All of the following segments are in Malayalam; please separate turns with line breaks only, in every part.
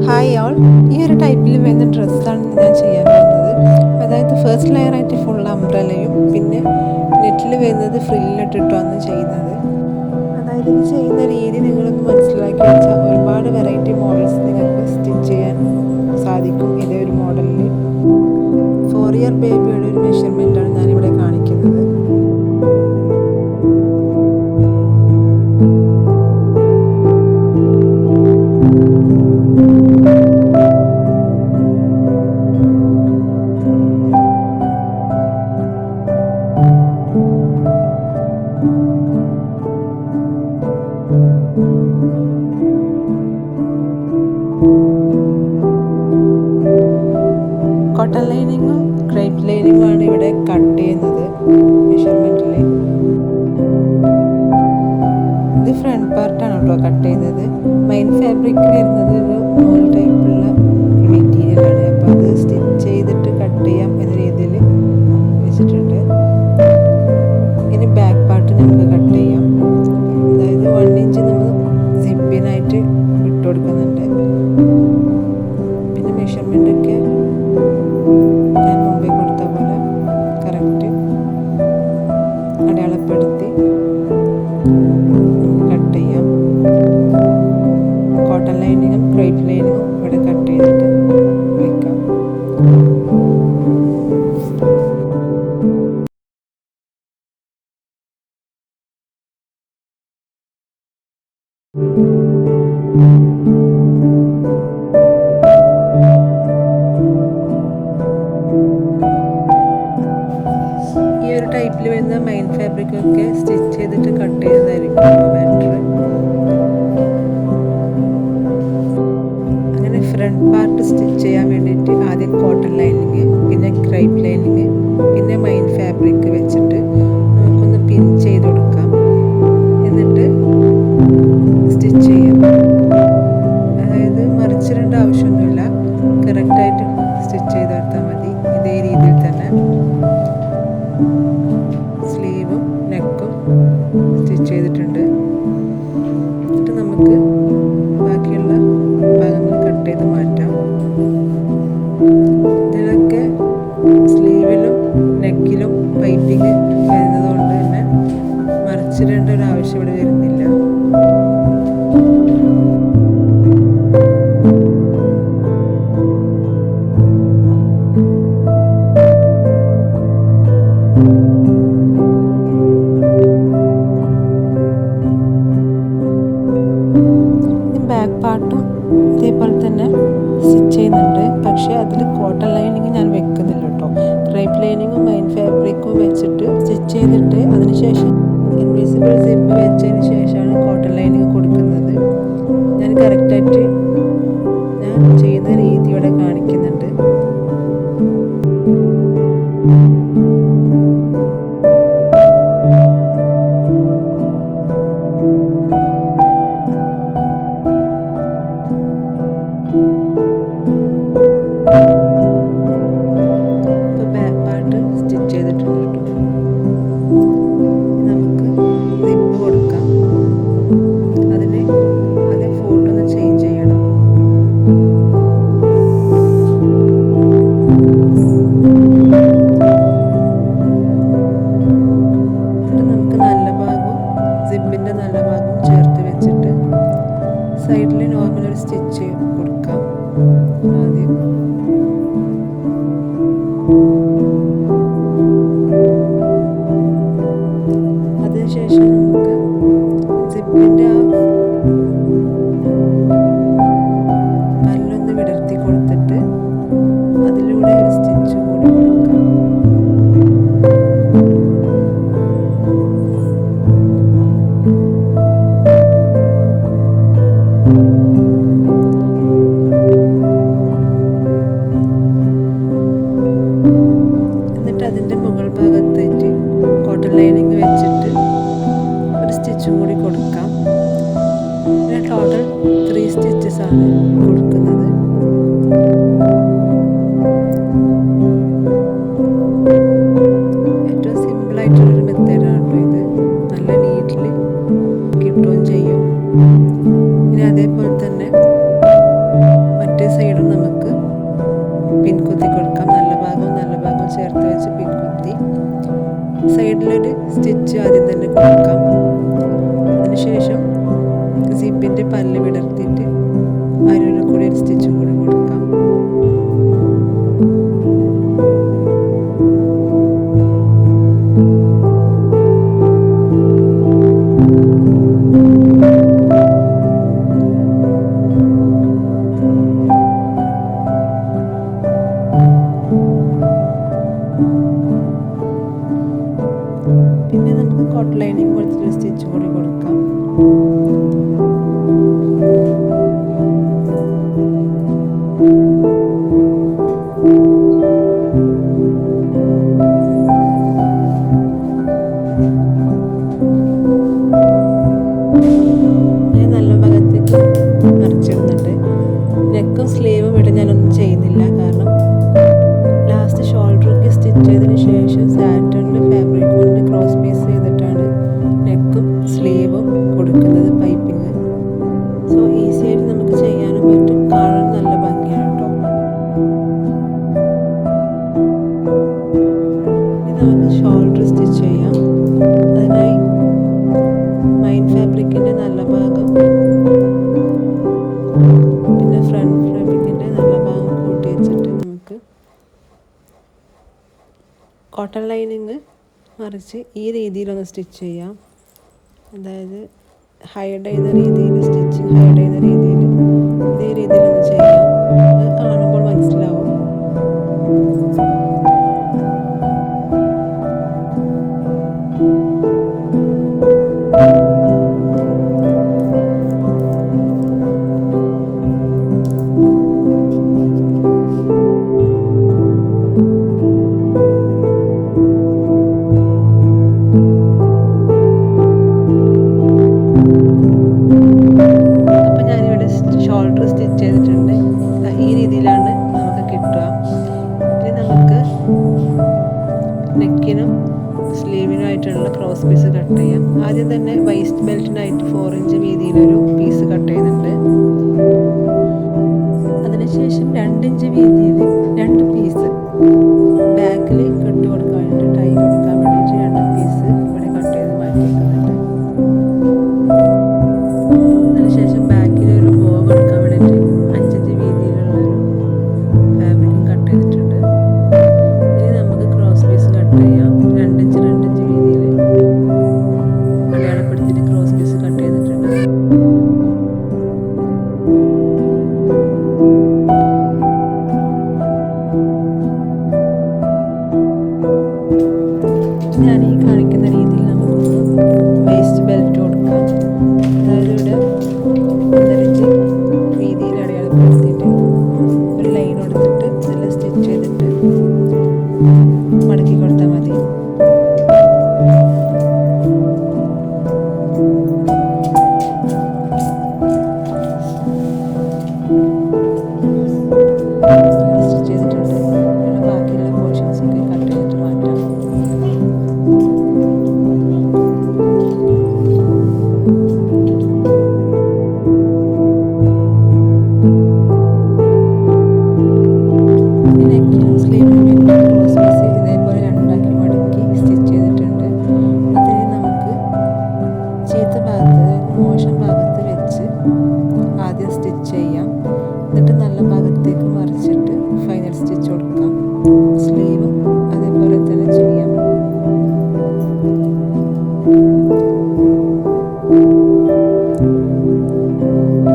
ഹായ് ഓൾ, ഈ ഒരു ടൈപ്പിൽ വരുന്ന ഡ്രസ്സാണ് ഞാൻ ചെയ്യാൻ പോകുന്നത്. അതായത് ഫസ്റ്റ് ലെയറായിട്ട് ഫുൾ അംബ്രലയും പിന്നെ നെറ്റിൽ വരുന്നത് ഫ്രില്ലിട്ടിട്ടാണ് ചെയ്യുന്നത്. അതായത് ഇത് ചെയ്യുന്ന രീതി നിങ്ങളൊന്ന് മനസ്സിലാക്കി വെച്ചാൽ ഒരുപാട് വെറൈറ്റി മോഡൽസ് നിങ്ങൾക്ക് സ്റ്റിച്ച് ചെയ്യാൻ സാധിക്കും. ഇതേ ഒരു മോഡലിൽ 4 ഇയർ ബേബിയുടെ ഒരു മെഷർമെൻറ്റാണ് ഞാനിവിടെ കാണിക്കുന്നത്. കോട്ടൺ ലൈനിങ്ങും ക്രേപ്പ് ലൈനിങ്ങുമാണ് ഇവിടെ കട്ട് ചെയ്യുന്നത് മെഷർമെൻറ്റിൽ. ഇത് ഫ്രണ്ട് പാർട്ടാണ് കേട്ടോ കട്ട് ചെയ്യുന്നത്. മെയിൻ ഫാബ്രിക് വരുന്നത് ഒരു നൂൽ ടൈപ്പുള്ള മെറ്റീരിയലാണ്. അപ്പോൾ അത് സ്റ്റിച്ച് ചെയ്തിട്ട് കട്ട് ചെയ്യാം എന്ന രീതിയിൽ വെച്ചിട്ടുണ്ട്. ഇനി ബാക്ക് പാർട്ട് നമുക്ക് കട്ട് ചെയ്യാം. അതായത് 1 ഇഞ്ച് നമ്മൾ സിപ്പിനായിട്ട് വിട്ട് കൊടുക്കുന്നുണ്ട്. പിന്നെ മെഷർമെൻറ്റൊക്കെ ഞാൻ മുമ്പേ കൊടുത്ത പോലെ കറക്റ്റ് അടയാളപ്പെടുത്തി നമുക്ക് കട്ട് ചെയ്യാം. കോട്ടൺ ലൈനിങ്ങും ക്രേപ്പ് ലൈനിങ്ങും ഇവിടെ കട്ട് ചെയ്തിട്ട് വയ്ക്കാം. ഈ ഒരു ടൈപ്പിൽ വരുന്ന മെയിൻ ഫാബ്രിക്കൊക്കെ സ്റ്റിച്ച് ചെയ്തിട്ട് കട്ട് ചെയ്തതായിരിക്കും ബെറ്റർ. അങ്ങനെ ഫ്രണ്ട് പാർട്ട് സ്റ്റിച്ച് ചെയ്യാൻ വേണ്ടിയിട്ട് ആദ്യം കോട്ടൺ ലൈനിങ്, പിന്നെ ക്രേപ്പ് ലൈനിങ്, പിന്നെ മെയിൻ ഫാബ്രിക് വെച്ചിട്ട് നമുക്കൊന്ന് പിൻ ചെയ്ത് കൊടുക്കാം. എന്നിട്ട് സ്റ്റിച്ച് ചെയ്യാം. അതായത് മറിച്ചിടേണ്ട ആവശ്യമൊന്നുമില്ല, കറക്റ്റായിട്ട് സ്റ്റിച്ച് ചെയ്തെടുത്താൽ മതി. ഇതേ രീതിയിൽ തന്നെ സ്ലീവും നെക്കും സ്റ്റിച്ച് ചെയ്തിട്ടുണ്ട്. എന്നിട്ട് നമുക്ക് ബാക്കിയുള്ള ഭാഗങ്ങൾ കട്ട് ചെയ്ത് മാറ്റാം. ഇതിലൊക്കെ സ്ലീവിലും നെക്കിലും പൈപ്പിങ് വരുന്നതുകൊണ്ട് തന്നെ മറിച്ചിടേണ്ട ഒരു ആവശ്യം ഇവിടെ വരുന്നില്ല. ബാക്ക് പാർട്ടും ഇതേപോലെ തന്നെ സ്റ്റിച്ച് ചെയ്യുന്നുണ്ട്. പക്ഷേ അതിൽ കോട്ടൺ ലൈനിങ് ഞാൻ വെക്കുന്നില്ല കേട്ടോ. ക്രേപ്പ് ലൈനിങ്ങും മെയിൻ ഫാബ്രിക്കും വെച്ചിട്ട് സ്റ്റിച്ച് ചെയ്തിട്ട് അതിനുശേഷം ഇൻവിസിബിൾ സിപ്പ് വെച്ചതിന് ശേഷമാണ് കോട്ടൺ ലൈനിങ് കൊടുക്കുന്നത്. ഞാൻ കറക്റ്റായിട്ട് ഞാൻ ചെയ്യുന്ന രീതിയോടെ കാണിക്കുന്നുണ്ട്. നമുക്ക് സിപ്പ് കൊടുക്കാം. അതിന് ആദ്യം ഫോട്ടോ ഒന്ന് ചേഞ്ച് ചെയ്യണം. പിന്നെ ഫ്രണ്ട് ഫാബ്രിക്കിൻ്റെ നല്ല ഭാഗം കൂട്ടി വെച്ചിട്ട് നമുക്ക് കോട്ടൺ ലൈനിങ് മറിച്ച് ഈ രീതിയിലൊന്ന് സ്റ്റിച്ച് ചെയ്യാം. അതായത് ഹൈഡ് ചെയ്യുന്ന രീതിയിൽ, സ്റ്റിച്ചിങ് ഹൈഡ് ചെയ്യുന്ന രീതിയിൽ ഇതേ രീതിയിലൊന്ന് ചെയ്യാം. അത് കാണുമ്പോൾ മനസ്സിലാവും. നെക്കിനും സ്ലീവിനായിട്ടുള്ള ക്രോസ് പീസ് കട്ട് ചെയ്യാം. ആദ്യം തന്നെ വൈസ്റ്റ് ബെൽറ്റിനായിട്ട് 4 ഇഞ്ച് വീതിയിലൊരു പീസ് കട്ട് ചെയ്യുന്നുണ്ട്. അതിനുശേഷം 2 ഇഞ്ച് വീതിയിൽ 2 പീസ് ബാക്കിൽ കെട്ടി കൊടുക്കാൻ വേണ്ടിയിട്ട്, ടൈ കൊടുക്കാൻ വേണ്ടിയിട്ട് 2 പീസ് ഇവിടെ കട്ട് ചെയ്ത് മാറ്റി വെക്കുന്നുണ്ട്. അതിനുശേഷം ബാക്കിൽ ഒരു ബോ കൊടുക്കാൻ വേണ്ടിയിട്ട് 5 ഇഞ്ച് വീതിയിലുള്ള ഒരു ഫാബ്രിക്കും കട്ട് ചെയ്തിട്ടുണ്ട്. ഇനി നമുക്ക് ക്രോസ് പീസ് കട്ട് ചെയ്യാം. 2 ഇഞ്ച് വീതിയിൽ അടയാളപ്പെടുത്തിയിട്ട് ക്രോസ് പീസ് കട്ട് ചെയ്തിട്ടുണ്ട്. ഞാൻ ഈ കാണിക്കുന്ന രീതിയിൽ നമുക്കൊന്ന് വേസ്റ്റ് ബെൽറ്റ് കൊടുക്കാം. അതായത് ഇവിടെ 1.5 ഇഞ്ച് വീതിയിൽ അടയാളപ്പെടുത്തിയിട്ട് ഒരു ലൈൻ കൊടുത്തിട്ട് നല്ല സ്റ്റിച്ച് ചെയ്തിട്ട് മടക്കി കൊടുത്താൽ മതി. സ്റ്റിച്ച് ചെയ്തിട്ടുണ്ട്. പിന്നെ ബാക്കിയുള്ള പോർഷൻസ് ഒക്കെ കട്ട് ചെയ്തിട്ട് മാറ്റാം. നെക്കിലും സ്ലീവിനും വേണ്ടി ക്രോസ് പീസ് ഇതേപോലെ രണ്ടാക്കി മടക്കി സ്റ്റിച്ച് ചെയ്തിട്ടുണ്ട്. അതിന് നമുക്ക് ചീത്ത ഭാഗത്ത്, അതായത് മോശം ഭാഗത്ത് വെച്ച് ആദ്യം സ്റ്റിച്ച് ചെയ്യാം. എന്നിട്ട് നല്ല ഭാഗത്തേക്ക് മറിച്ചിട്ട് ഫൈനൽ സ്റ്റിച്ച് കൊടുക്കാം. സ്ലീവും അതേപോലെ തന്നെ ചെയ്യാം.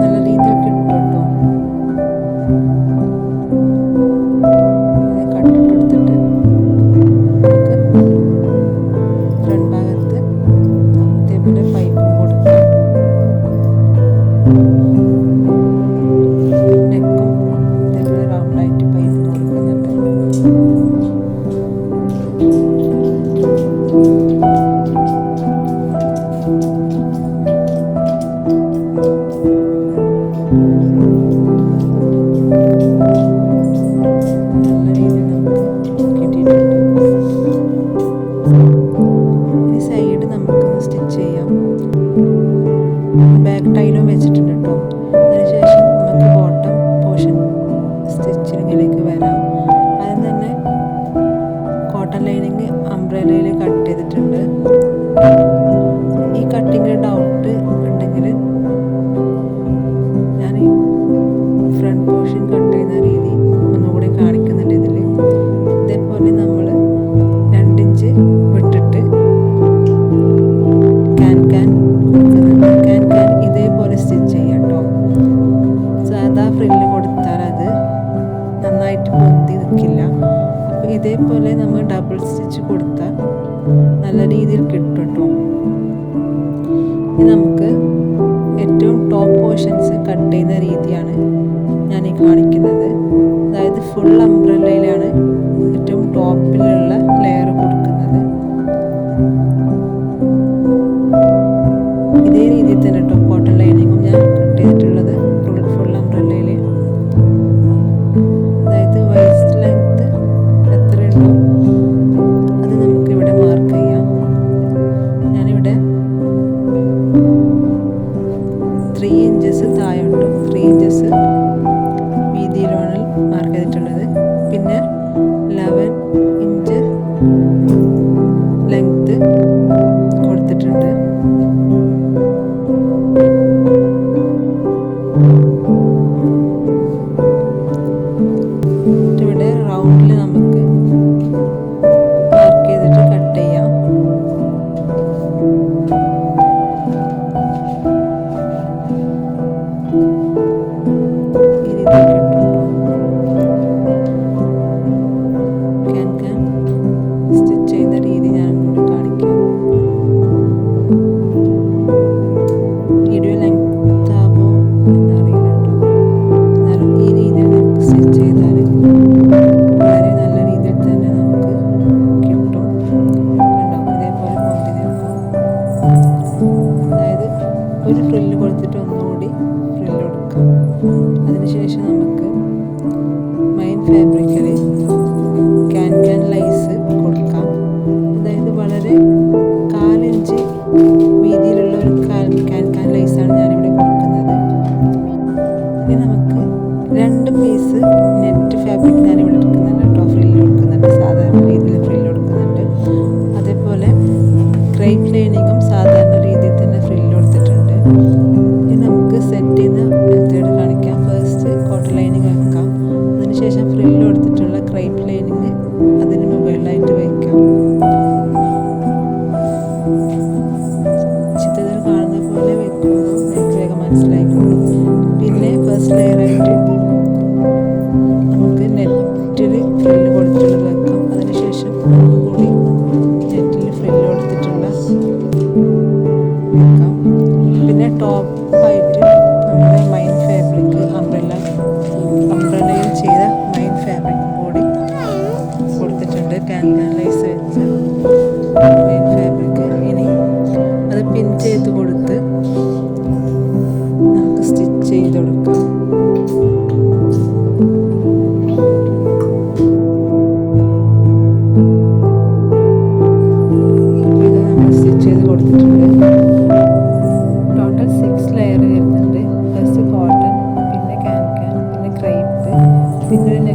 നല്ല രീതിയിൽ കിട്ടും കേട്ടോ. കട്ടിട്ടെടുത്തിട്ട് നമുക്ക് ഫ്രണ്ട് ഭാഗത്ത് ഇതേപോലെ പൈപ്പും കൊടുക്കാം. നെക്കും ഇതേപോലെ റൗണ്ടായിട്ട് പൈപ്പ് കൊടുക്കുന്നുണ്ട്. നല്ല രീതിയിൽ നമുക്ക് കിട്ടിയിട്ടുണ്ട്. ഇനി സൈഡ് നമുക്കൊന്ന് സ്റ്റിച്ച് ചെയ്യാം. ബാക്ക് ടൈലും വെച്ചിട്ടുണ്ട് കേട്ടോ. അതിനുശേഷം നമുക്ക് ബോട്ടം പോർഷൻ സ്റ്റിച്ചിങ്ങിലേക്ക് വരാം. ആദ്യം തന്നെ കോട്ടൺ ലൈനിങ് അംബ്രല്ലയിൽ കട്ട് ചെയ്തിട്ടുണ്ട്. ഈ കട്ടിങ്ങിൽ ഡൗട്ട് ഉണ്ടെങ്കിൽ ഞാൻ ഫ്രണ്ട് പോർഷൻ കട്ട് ചെയ്യുന്ന രീതി ഒന്നുകൂടി കാണിക്കുന്നുണ്ട് ഇതിൽ. ഇതേപോലെ നമ്മൾ 2 ഇഞ്ച് വിട്ടിട്ട് ക്യാൻ കൊടുക്കുന്നുണ്ട്. ക്യാൻ ഇതേപോലെ സ്റ്റിച്ച് ചെയ്യാം കേട്ടോ. സാധാ ഫ്രില്ല് കൊടുത്താൽ അത് നന്നായിട്ട് പൊന്തി നിൽക്കില്ല. അപ്പോൾ ഇതേപോലെ നമ്മൾ ഡബിൾ സ്റ്റിച്ച് കൊടുത്താൽ നല്ല രീതിയിൽ കിട്ടും കേട്ടോ. ഇനി നമുക്ക് ഏറ്റവും ടോപ്പ് പോർഷൻസ് കട്ട് ചെയ്യുന്ന രീതിയാണ് ഞാൻ ഈ കാണിക്കുന്നത്. അതായത് ഫുൾ അംബ്രല്ലയിലാണ് ഏറ്റവും ടോപ്പിലുള്ള ലെയർ കൊടുക്കുന്നത്. ഇതേ രീതിയിൽ തന്നെ കേട്ടോ കോട്ടൺ ലൈനിങ്ങും ഞാൻ കട്ട് ചെയ്തിട്ടുള്ളത് ഫുൾ അംബ്രല്ലയിൽ. അതായത് വൈസ്റ്റ് ലെങ്ത് എത്രയുണ്ടോ അത് നമുക്കിവിടെ മാർക്ക് ചെയ്യാം. ഞാനിവിടെ 3 ഇഞ്ചസ് താഴോട്ടും 3 ഇഞ്ചസ് വീതിയിലാണ് മാർക്ക് ചെയ്തിട്ടുള്ളത്. പിന്നെ 11 ഇഞ്ച് അതിനുശേഷം നമുക്ക് മെയിൻ ഫാബ്രിക്കിൽ ക്യാൻ ലൈസ് കൊടുക്കാം. അതായത് വളരെ 1/4 ഇഞ്ച് വീതിയിലുള്ള ഒരു ക്യാൻ ലൈസാണ് ഞാനിവിടെ കൊടുക്കുന്നത്. ഇനി നമുക്ക് 2 പീസ് നെറ്റ് ഫാബ്രിക് ഞാനിവിടെ എടുക്കുന്നുണ്ട് കേട്ടോ. ഫ്രില്ല് കൊടുക്കുന്നുണ്ട്, സാധാരണ രീതിയിൽ ഫ്രില്ല് കൊടുക്കുന്നുണ്ട്. അതേപോലെ ക്രേപ്പ് ലൈനിങ്ങും സാധാരണ രീതിയിൽ തന്നെ ഫ്രില്ല് കൊടുത്തിട്ടുണ്ട്. ഇനി നമുക്ക് സെറ്റ് ചെയ്യുന്ന മെത്തേഡ് കാണിക്കാം. ഫസ്റ്റ് കോട്ടൺ ലൈനിങ് വെക്കാം. അതിനുശേഷം ഫ്രില്ല് കൊടുത്തിട്ടുള്ള ക്രേപ്പ് ലൈനിങ് അതിന് മുകളിലായിട്ട് വയ്ക്കാം. ചിത്രത്തിൽ കാണുന്ന പോലെ വെക്കുമ്പോൾ നിങ്ങൾക്ക് വേഗം മനസ്സിലായിക്കോളും. പിന്നെ ഫസ്റ്റ് ലെയറായിട്ട് നമുക്ക് നെറ്റിൽ ഫ്രില്ല് കൊടുത്തിട്ടുള്ളത് വെക്കാം. അതിനുശേഷം ഒന്നുകൂടി നെറ്റിൽ ഫ്രില്ല് കൊടുത്തിട്ടുള്ള വെക്കാം. പിന്നെ ടോപ്പായിട്ട് നമ്മുടെ മൈൻ ഫാബ്രിക് അംബ്രല്ലയിൽ ചെയ്ത മൈൻ ഫാബ്രിക് കൂടി കൊടുത്തിട്ടുണ്ട്. ക്യാൻ ലൈസ് വെച്ച മൈൻ ഫാബ്രിക്. ഇനി അത് പിൻ ചെയ്ത് കൊടുത്ത് നമുക്ക് സ്റ്റിച്ച് ചെയ്ത് കൊടുക്കാം. ഇത് നമ്മൾ സ്റ്റിച്ച് ചെയ്ത് കൊടുത്തിട്ടുണ്ട്. ടോട്ടൽ 6 ലെയർ വരുന്നുണ്ട്. ഫസ്റ്റ് കോട്ടൺ, പിന്നെ ക്യാൻ, പിന്നെ ക്രേപ്പ്, പിന്നെ